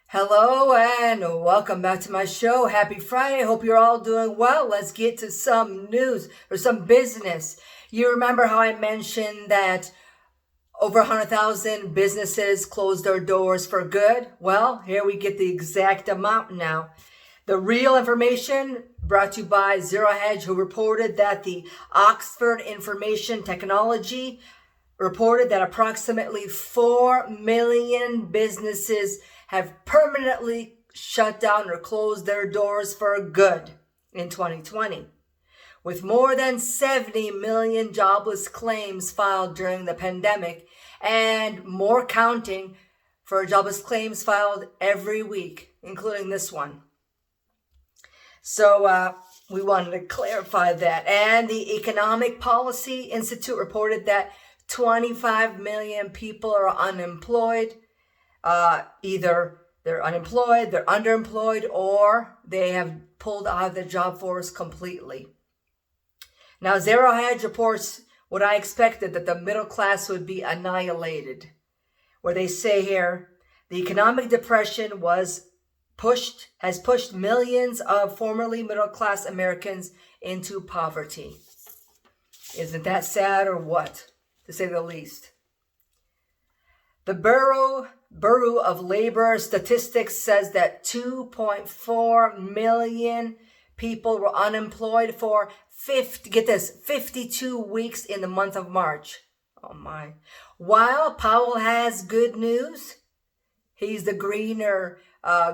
Hello and welcome back to my show. Happy Friday. Hope you're all doing well. Let's get to some news or some business. You remember how I mentioned that over 100,000 businesses closed their doors for good? Well, here we get the exact amount now. The real information brought to you by Zero Hedge, who reported that the Oxford Information Technology reported that approximately 4 million businesses have permanently shut down or closed their doors for good in 2020, with more than 70 million jobless claims filed during the pandemic and more counting for jobless claims filed every week, including this one. So we wanted to clarify that. And the Economic Policy Institute reported that 25 million people are unemployed. Either they're unemployed, they're underemployed, or they have pulled out of the job force completely. Now, Zero Hedge reports what I expected, that the middle class would be annihilated. Where they say here, the economic depression has pushed millions of formerly middle class Americans into poverty. Isn't that sad or what, to say the least? The Bureau of Labor Statistics says that 2.4 million people were unemployed for 52 weeks in the month of March. Oh my. While Powell has good news, he's the greener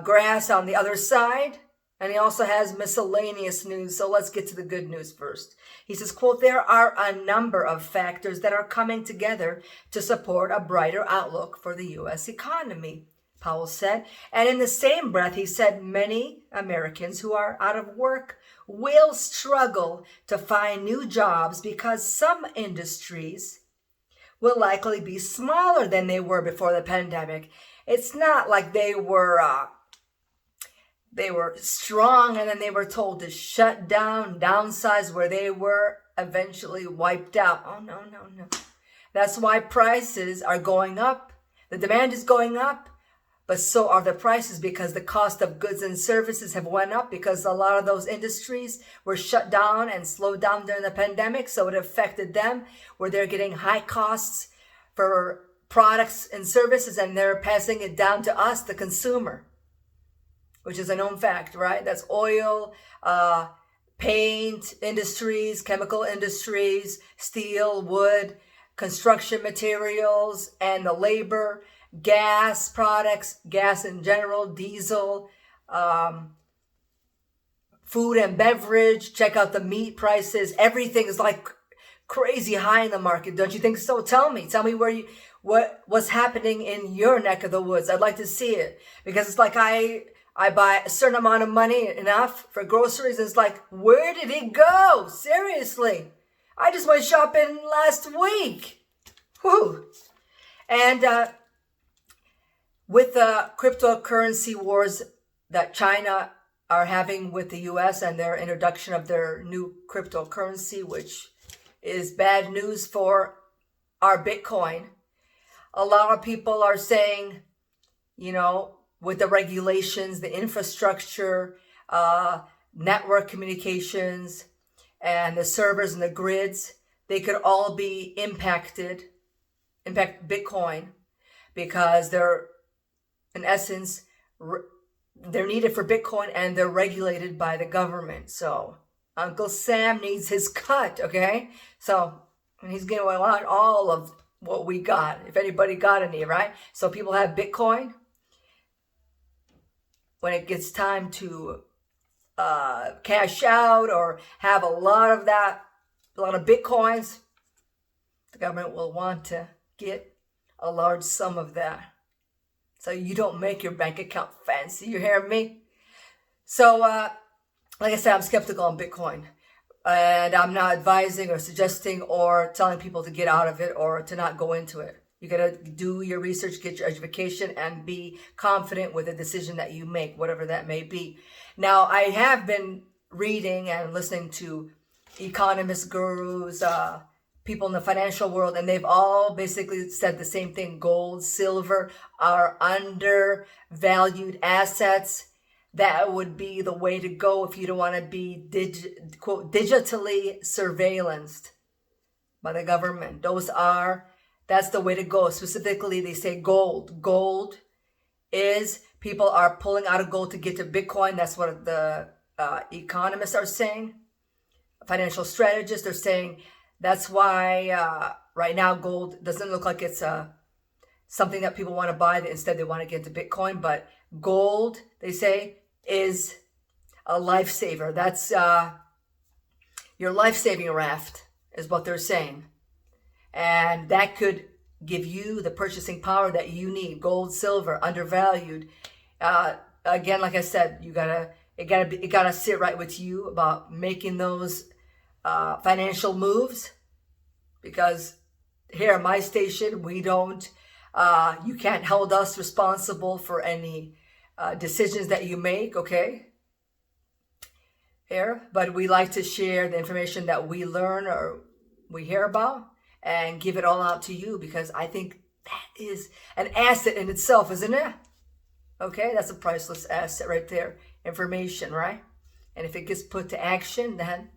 grass on the other side. And he also has miscellaneous news. So let's get to the good news first. He says, quote, there are a number of factors that are coming together to support a brighter outlook for the U.S. economy, Powell said. And in the same breath, he said many Americans who are out of work will struggle to find new jobs because some industries will likely be smaller than they were before the pandemic. It's not like they were strong and then they were told to shut down, downsize, where they were eventually wiped out. Oh, no. That's why prices are going up. The demand is going up, but so are the prices, because the cost of goods and services have went up because a lot of those industries were shut down and slowed down during the pandemic. So it affected them, where they're getting high costs for products and services, and they're passing it down to us, the consumer, which is a known fact, right? That's oil, paint industries, chemical industries, steel, wood, construction materials, and the labor, gas products, gas in general, diesel, food and beverage. Check out the meat prices. Everything is like crazy high in the market. Don't you think so? Tell me what's happening in your neck of the woods. I'd like to see it, because it's like I buy a certain amount of money, enough for groceries, and it's like, where did it go? Seriously. I just went shopping last week. Whew. And with the cryptocurrency wars that China are having with the US and their introduction of their new cryptocurrency, which is bad news for our Bitcoin, a lot of people are saying, with the regulations, the infrastructure, network communications, and the servers and the grids, they could all be impact Bitcoin, because they're, in essence, they're needed for Bitcoin, and they're regulated by the government. So Uncle Sam needs his cut, okay? So he's going to want all of what we got, if anybody got any, right? So people have Bitcoin. When it gets time to cash out or have a lot of Bitcoins, the government will want to get a large sum of that, so you don't make your bank account fancy. You hear me? So, like I said, I'm skeptical on Bitcoin, and I'm not advising or suggesting or telling people to get out of it or to not go into it. You got to do your research, get your education, and be confident with the decision that you make, whatever that may be. Now, I have been reading and listening to economist gurus, people in the financial world, and they've all basically said the same thing. Gold, silver are undervalued assets. That would be the way to go if you don't want to be quote, digitally surveillanced by the government. That's the way to go. Specifically, they say gold. Gold is, people are pulling out of gold to get to Bitcoin. That's what the economists are saying. Financial strategists are saying that's why right now gold doesn't look like it's something that people want to buy. Instead, they want to get into Bitcoin. But gold, they say, is a lifesaver. That's your life-saving raft, is what they're saying. And that could give you the purchasing power that you need. Gold, silver, undervalued. Again, like I said, it gotta sit right with you about making those financial moves, because here at my station, we don't, you can't hold us responsible for any decisions that you make, okay? Here, but we like to share the information that we learn or we hear about and give it all out to you, because I think that is an asset in itself, isn't it? Okay, that's a priceless asset right there. Information, right? And if it gets put to action, then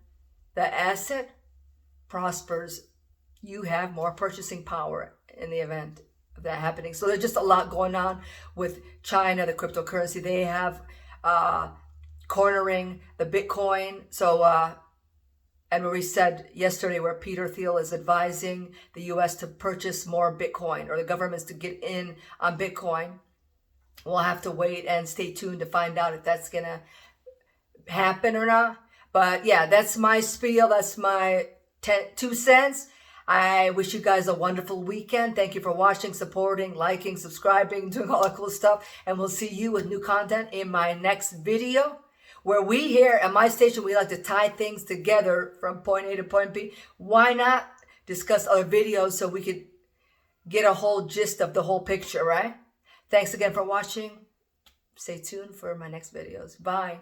the asset prospers. You have more purchasing power in the event of that happening. So there's just a lot going on with China, the cryptocurrency. They have cornering the Bitcoin. So, and we said yesterday where Peter Thiel is advising the U.S. to purchase more Bitcoin, or the governments to get in on Bitcoin. We'll have to wait and stay tuned to find out if that's going to happen or not. But yeah, that's my spiel. That's my 2 cents. I wish you guys a wonderful weekend. Thank you for watching, supporting, liking, subscribing, doing all that cool stuff. And we'll see you with new content in my next video, where we here at my station, we like to tie things together from point A to point B. Why not discuss other videos so we could get a whole gist of the whole picture, right? Thanks again for watching. Stay tuned for my next videos. Bye.